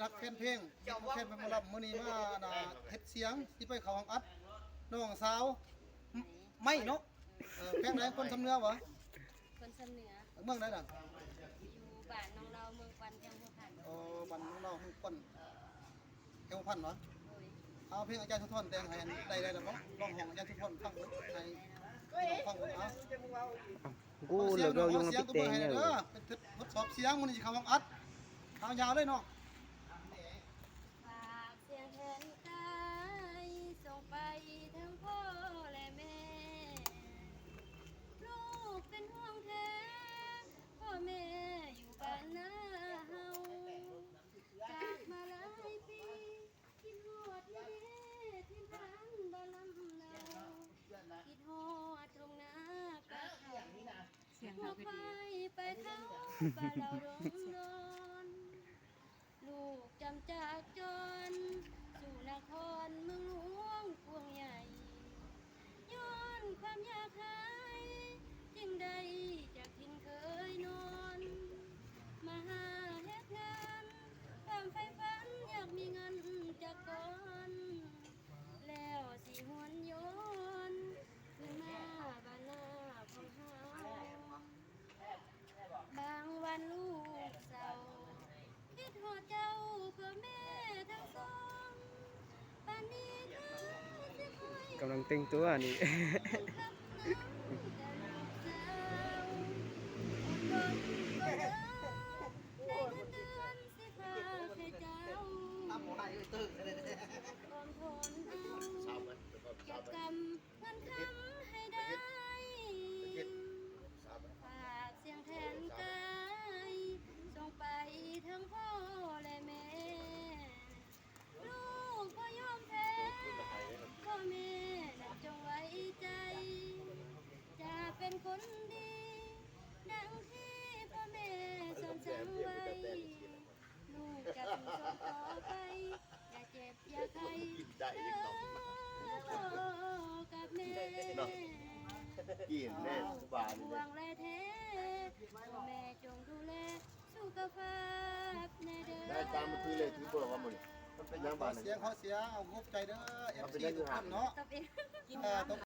รักแฟนเพลงแฟนเพลงมารับมื้อนี้มาเฮ็ดเสียงสิไปเข้าห้องอัดน้องสาวไม่เนาะแพงไหนคนสำเนือบ่คนสำเหนือเมืองไหนล่ะอยู่บ้านน้องเราเมืองปันจังหวัดพันบ้านน้องเราเมืองปันเอวพันเหรอเอาเพลงอาจารย์สุทนแต่งให้ได้ดอกเนาะร้องของอาจารย์สุทนฟังให้ฟังเอากูเหลือเรา用ติ๊กเต็งเนี่ยทดสอบเสียงมื้อนี้สิเข้าห้องอัดเอายาวเลยเนาะฝากเสียงแทนกายส่งไปทั้งพ่อและแม่ลูกเป็นห่วงแท้พ่อแม่อยู่บ้านนาเฮาจากมาหลายปีคิดฮอดที่ที่บ้านบ่ลำเราคิดฮอดตรงหน้าปากเขาหัวควายไปเขาบ้านเราดงนอนลูกจำจากจนสู่นครเมืองหลวงกวงใหญ่ย้อนความอยากหายจึงได้จากถิ่นเคยนอนมาหาเฮ็ดงานความใฝ่ฝันอยากมีเงินจากก่อนแล้วสิหวนย้อนขึ้นมาบ้านนาของเฮาบางวันลูกเศร้าคิดฮอดเจ้าเพื่อแม่ทั้งสองปานนี้เธอสิคอย กำลังแต่งตัวนี่ น้ำหมูให้ตึ้งเลยเก็บกำเงินคำให้ได้ฝากเสียงแทนกายส่งไปทั้งพ่อและแม่ลูกก็ยอมแพ้พ่อแม่นั้นจงไว้ใจจะเป็นคนดีดังที่พ่อแม่สอนสั่งไว้ลูกจะสู้ต่อไปอย่าเจ็บอย่าไข้เด้อกับแม่กินแน่สบายเล ห่วย งและแท้พ่อแม่จงดูแลสุขภาพในเด้อได้ตามมาคือเลยที่บอกว่ามันเป็นยังบ้าน เสียงเขาเสียเอางบใจเด้อ FC ทุกท่านเนาะ ตบเอง ตบ